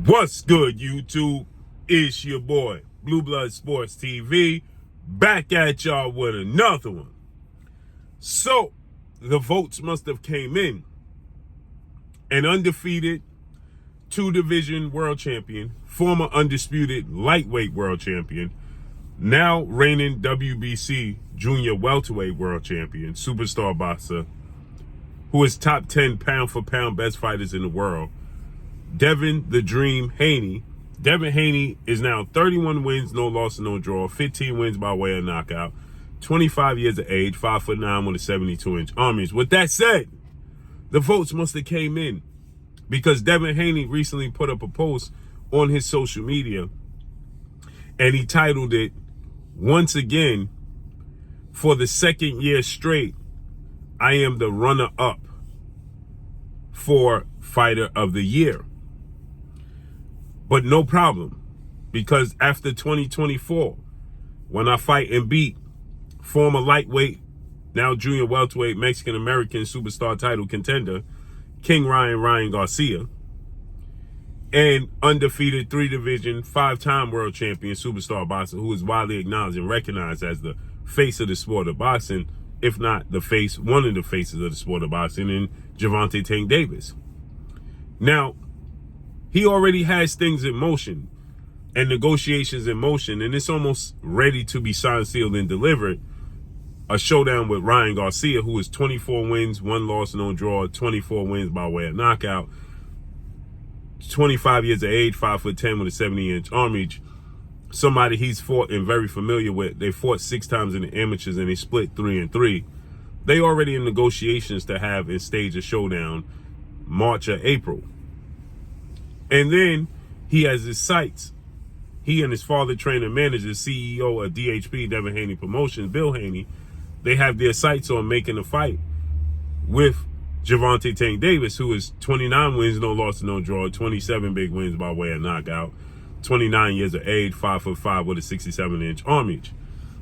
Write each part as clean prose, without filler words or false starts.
What's good, YouTube? It's your boy, Blue Blood Sports TV, back at y'all with another one. So, the votes must have came in. An undefeated two-division world champion, former undisputed lightweight world champion, now reigning WBC junior welterweight world champion, superstar boxer, who is top 10 pound-for-pound best fighters in the world, Devin the Dream Haney. Devin Haney is now 31 wins, no loss, no draw, 15 wins by way of knockout, 25 years of age, 5'9" with a 72-inch arms. With that said, the votes must have came in because Devin Haney recently put up a post on his social media and he titled it, "Once again, for the second year straight, I am the runner-up for Fighter of the Year." But no problem, because after 2024, when I fight and beat former lightweight, now junior welterweight, Mexican-American superstar title contender, King Ryan Garcia, and undefeated three-division, five-time world champion superstar boxer who is widely acknowledged and recognized as the face of the sport of boxing, if not the face, one of the faces of the sport of boxing, in Gervonta Tank Davis. Now, he already has things in motion and negotiations in motion, and it's almost ready to be signed, sealed, and delivered. A showdown with Ryan Garcia, who is 24 wins, 1 loss, no draw, 24 wins by way of knockout, 25 years of age, 5'10" with a 70-inch arm reach. Somebody he's fought and very familiar with. They fought 6 times in the amateurs and they split 3-3. They already in negotiations to have and stage a showdown March or April. And then he has his sights. He and his father, trainer, manager, CEO of DHP, Devin Haney Promotions, Bill Haney, they have their sights on making a fight with Gervonta Tank Davis, who is 29 wins, no loss, no draw, 27 big wins by way of knockout, 29 years of age, 5'5" with a 67-inch arm reach.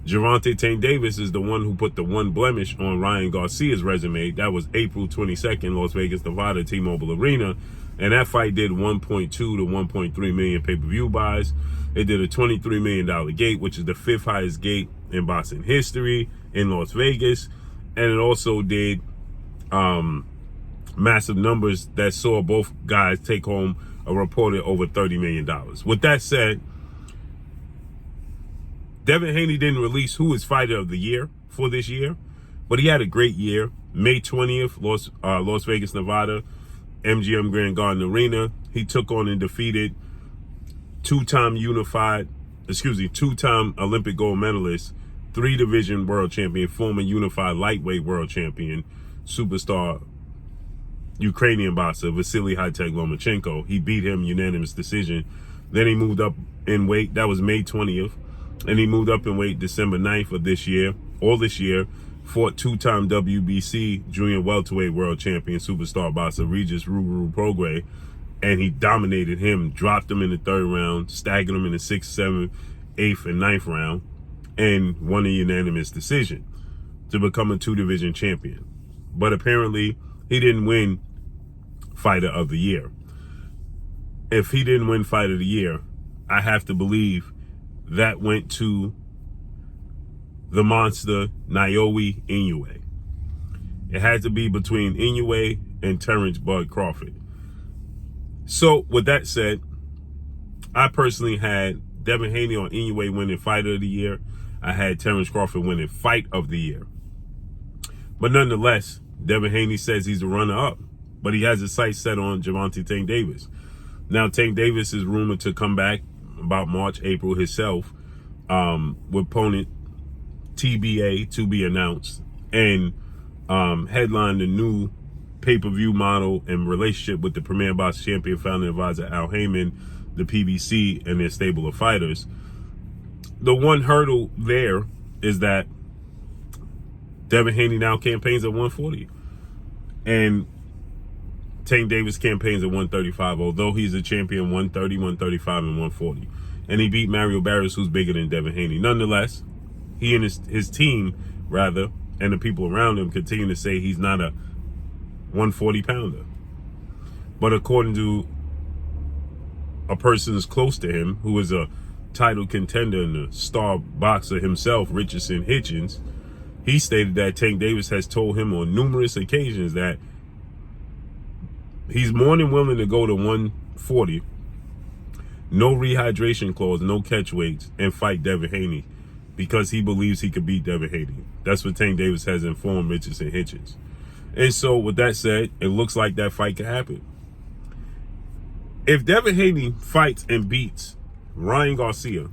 Gervonta Tank Davis is the one who put the one blemish on Ryan Garcia's resume. That was April 22nd, Las Vegas, Nevada, T-Mobile Arena. And that fight did 1.2 to 1.3 million pay-per-view buys. It did a $23 million gate, which is the 5th highest gate in boxing history in Las Vegas. And it also did massive numbers that saw both guys take home a reported over $30 million. With that said, Devin Haney didn't release who is Fighter of the Year for this year, but he had a great year. May 20th, Las Vegas, Nevada, MGM Grand Garden Arena. He took on and defeated two-time Olympic gold medalist, three-division world champion, former unified lightweight world champion, superstar Ukrainian boxer Vasily High-Tech Lomachenko. He beat him unanimous decision. Then he moved up in weight. That was May 20th. And he moved up in weight December 9th of this year, fought two-time WBC junior welterweight world champion superstar boxer Regis Ruru Prograis, and he dominated him, dropped him in the 3rd round, staggered him in the 6th, 7th, 8th, and 9th round, and won a unanimous decision to become a two-division champion. But apparently, he didn't win Fighter of the Year. If he didn't win Fighter of the Year, I have to believe that went to the monster Naoya Inoue. It had to be between Inoue and Terrence Bud Crawford. So with that said, I personally had Devin Haney on Inoue winning Fighter of the Year. I had Terrence Crawford winning Fight of the Year. But nonetheless, Devin Haney says he's a runner-up, but he has his sights set on Gervonta Tank Davis. Now, Tank Davis is rumored to come back about March, April himself, with opponent TBA to be announced, and headline the new pay-per-view model and relationship with the Premier Box Champion founder advisor Al Heyman, the PBC, and their stable of fighters. The one hurdle there is that Devin Haney now campaigns at 140, and Tank Davis campaigns at 135, although he's a champion 130, 135, and 140. And he beat Mario Barrios, who's bigger than Devin Haney. Nonetheless, he and his team, rather, and the people around him continue to say he's not a 140-pounder. But according to a person is close to him, who is a title contender and a star boxer himself, Richardson Hitchens, he stated that Tank Davis has told him on numerous occasions that he's more than willing to go to 140, no rehydration clause, no catch weights, and fight Devin Haney because he believes he could beat Devin Haney. That's what Tank Davis has informed Richardson Hitchens. And so with that said, it looks like that fight could happen. If Devin Haney fights and beats Ryan Garcia,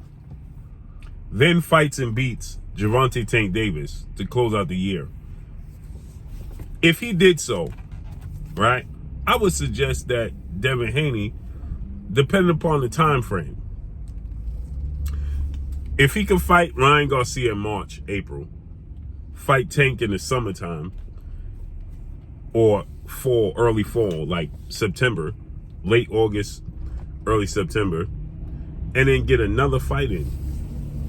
then fights and beats Gervonta Tank Davis to close out the year, if he did so, right, I would suggest that Devin Haney, depending upon the time frame, if he can fight Ryan Garcia in March, April, fight Tank in the summertime, or early fall, like September, late August, early September, and then get another fight in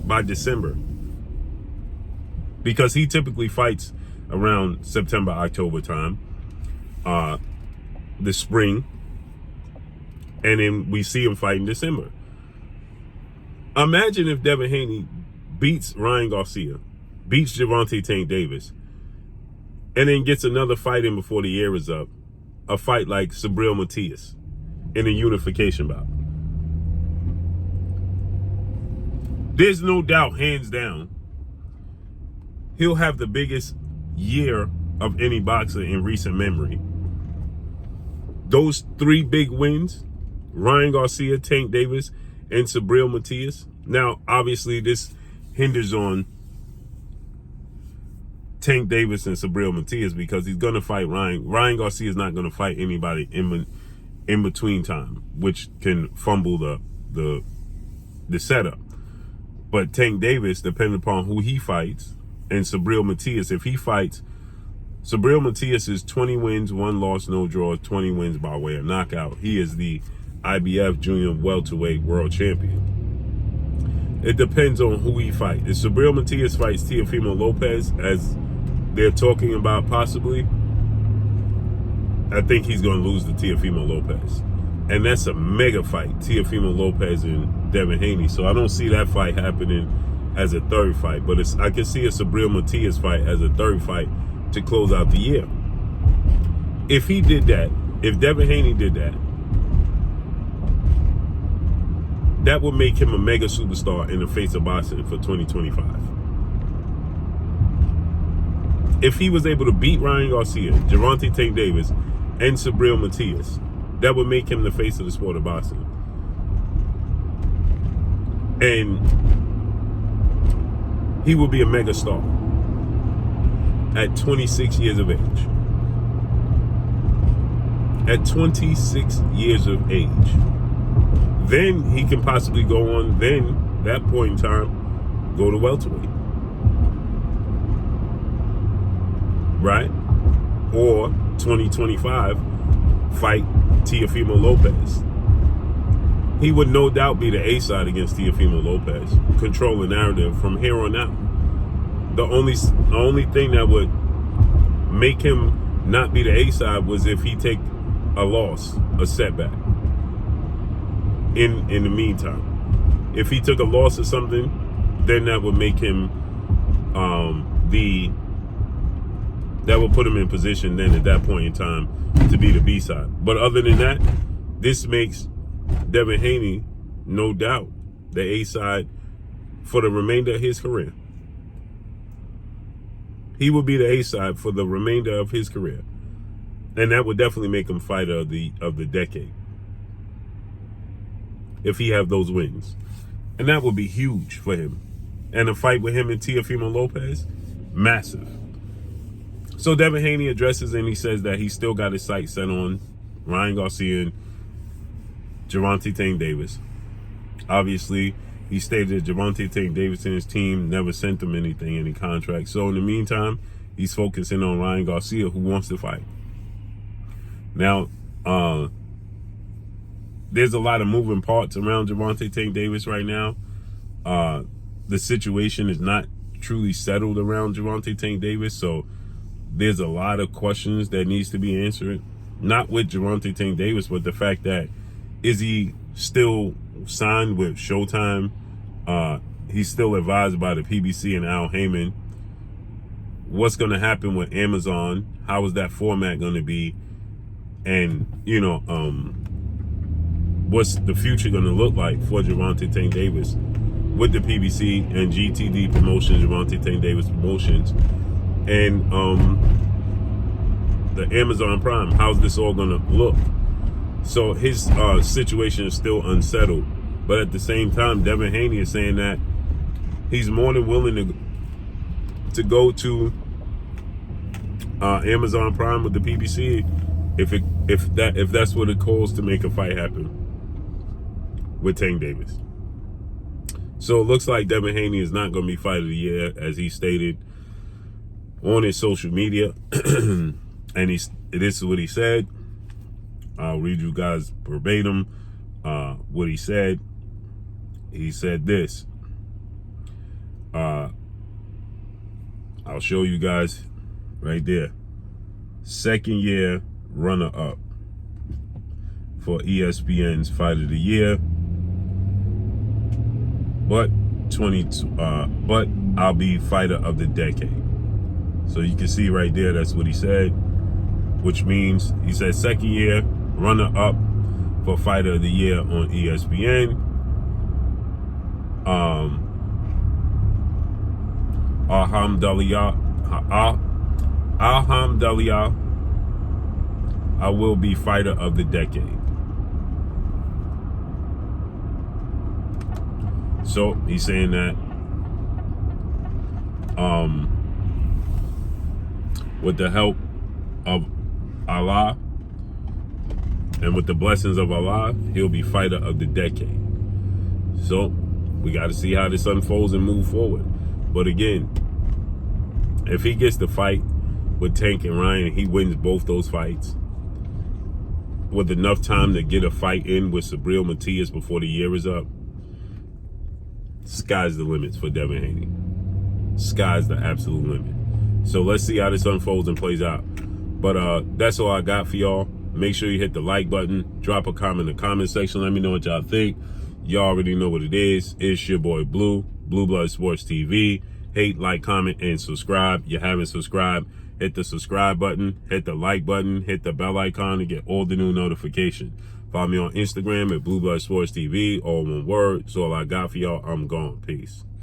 by December. Because he typically fights around September, October time, the spring, and then we see him fight in December. Imagine if Devin Haney beats Ryan Garcia, beats Gervonta Tank Davis, and then gets another fight in before the year is up, a fight like Subriel Matias in a unification bout. There's no doubt, hands down, he'll have the biggest year of any boxer in recent memory. Those three big wins, Ryan Garcia, Tank Davis, and Subriel Matias. Now, obviously, this hinders on Tank Davis and Subriel Matias because he's going to fight Ryan. Ryan Garcia is not going to fight anybody in between time, which can fumble the setup. But Tank Davis, depending upon who he fights, and Subriel Matias, if he fights, Subriel Matias is 20 wins, 1 loss, no draw, 20 wins by way of knockout. He is the IBF Junior Welterweight World Champion. It depends on who he fights. If Subriel Matias fights Teofimo Lopez, as they're talking about possibly, I think he's going to lose to Teofimo Lopez. And that's a mega fight, Teofimo Lopez and Devin Haney. So I don't see that fight happening as a third fight. But I can see a Subriel Matias fight as a third fight to close out the year. If he did that, if Devin Haney did that, that would make him a mega superstar in the face of boxing for 2025. If he was able to beat Ryan Garcia, Gervonta Tank Davis, and Subriel Matias, that would make him the face of the sport of boxing. And he would be a mega star at 26 years of age. At 26 years of age. Then he can possibly go on, then, that point in time, go to welterweight. Right? Or 2025, fight Teofimo Lopez. He would no doubt be the A-side against Teofimo Lopez, control the narrative from here on out. The only thing that would make him not be the A-side was if he take a loss, a setback. In the meantime, if he took a loss or something, then that would make him that would put him in position then at that point in time to be the B-side. But other than that, this makes Devin Haney, no doubt, the A-side for the remainder of his career. He will be the A-side for the remainder of his career. And that would definitely make him fighter of the decade, if he have those wins. And that would be huge for him. And a fight with him and Teofimo Lopez, massive. So Devin Haney addresses and he says that he still got his sights set on Ryan Garcia and Gervonta Tank Davis. Obviously, he stated that Gervonta Tank Davis and his team never sent him anything, any contract. So in the meantime, he's focusing on Ryan Garcia, who wants to fight. Now, there's a lot of moving parts around Gervonta Tank Davis right now. The situation is not truly settled around Gervonta Tank Davis, so there's a lot of questions that needs to be answered. Not with Gervonta Tank Davis, but the fact that, is he still signed with Showtime. He's still advised by the PBC and Al Heyman. What's going to happen with Amazon? How is that format going to be? And, what's the future going to look like for Gervonta Tank Davis with the PBC and GTD Promotions, Gervonta Tank Davis Promotions, and the Amazon Prime? How's this all going to look? So his situation is still unsettled. But at the same time, Devin Haney is saying that he's more than willing to go to Amazon Prime with the PBC if that's what it calls to make a fight happen with Tank Davis. So it looks like Devin Haney is not going to be Fight of the Year, as he stated on his social media. And this is what he said. I'll read you guys verbatim what he said. He said this. I'll show you guys right there. Second year runner-up for ESPN's Fight of the Year. But I'll be Fighter of the Decade. So you can see right there, that's what he said, which means he said second year runner-up for Fighter of the Year on ESPN. Alhamdulillah, I will be Fighter of the Decade. So he's saying that with the help of Allah and with the blessings of Allah, he'll be Fighter of the Decade. So we got to see how this unfolds and move forward. But again, if he gets the fight with Tank and Ryan, he wins both those fights with enough time to get a fight in with Sabril Matias before the year is up, sky's the limits for Devin Haney. Sky's the absolute limit. So let's see how this unfolds and plays out. But that's all I got for y'all. Make sure you hit the like button. Drop a comment in the comment section. Let me know what y'all think. Y'all already know what it is. It's your boy Blue Blood Sports TV. Hate, like, comment, and subscribe. You haven't subscribed, hit the subscribe button, hit the like button, hit the bell icon to get all the new notifications. Follow me on Instagram at Blue Blood Sports TV, all one word. So all I got for y'all. I'm gone. Peace.